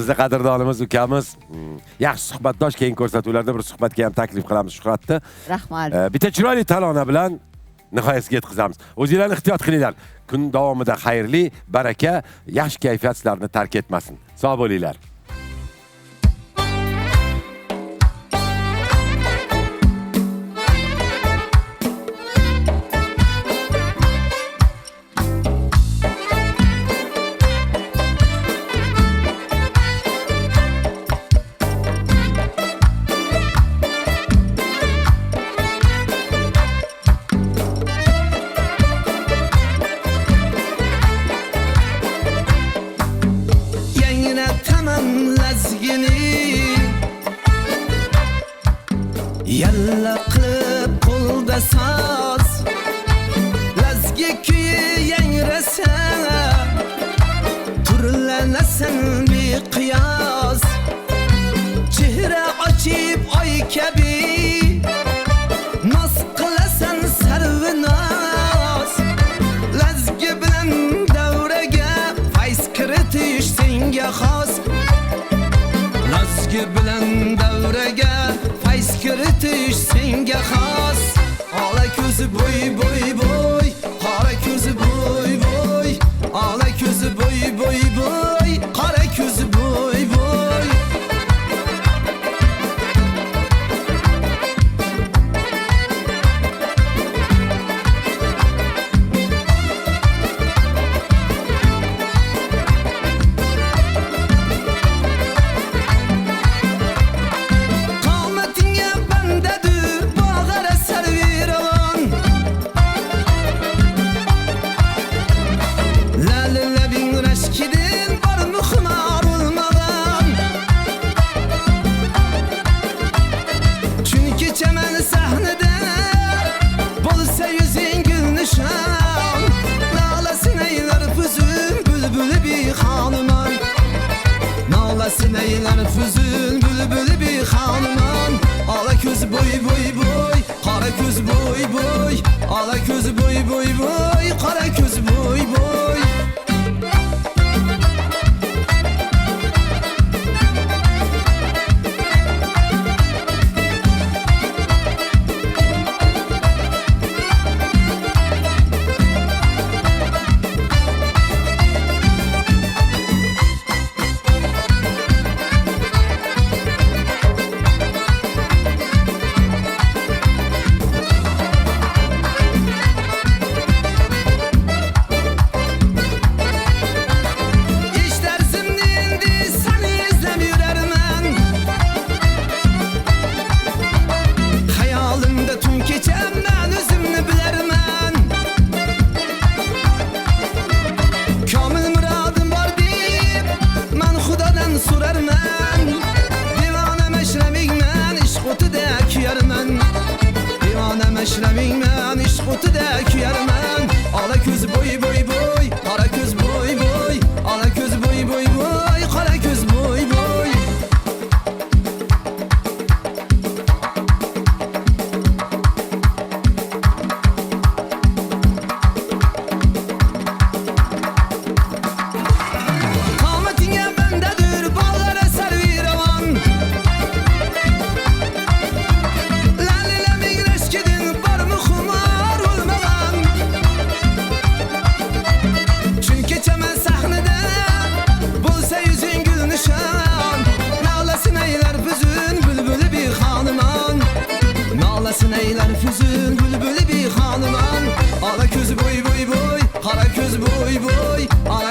Bizni qadrdonimiz ukamiz yaxshi suhbatdosh, keyin ko'rsatuvlarda bir suhbatga ham taklif qilamiz Shuhratni. Rahmat. Bitta chiroyli talona bilan nihoyasiga yetkazamiz. O'zinglarni ehtiyot qilinglar. Kun davomida xayrli, baraka, yaxshi kayfiyat sizlarni tark etmasin. Sog' bo'linglar. Yalla qilib qo'lda soz lazgi kuyi yangrasa turlanasan beqiyos chehra ochib oy kabi noz qilasan sarvinoz lazgi bilan davraga fayz kiritish senga xos lazgi bilan davraga fayz kiritish senga xos ola ko'zi bo'y bo'y bo'y qora ko'zi bo'y bo'y ola ko'zi bo'y bo'y bo'y qora ko'zi bo'y bo'y Sineyler füzün bülbülü bir hanıman ala köz boy boy boy kara köz boy boy ala köz boy boy boy kara köz boy boy Meşreming men iş kutudaki yermen ala köz boy boy boy kara köz boy boy ala köz boy boy boy kara köz boy boy Kametinge bendedir ballara serviravan Sineyler füzün bülbülü bir hanıman ala köz boy boy boy kara köz boy boy ala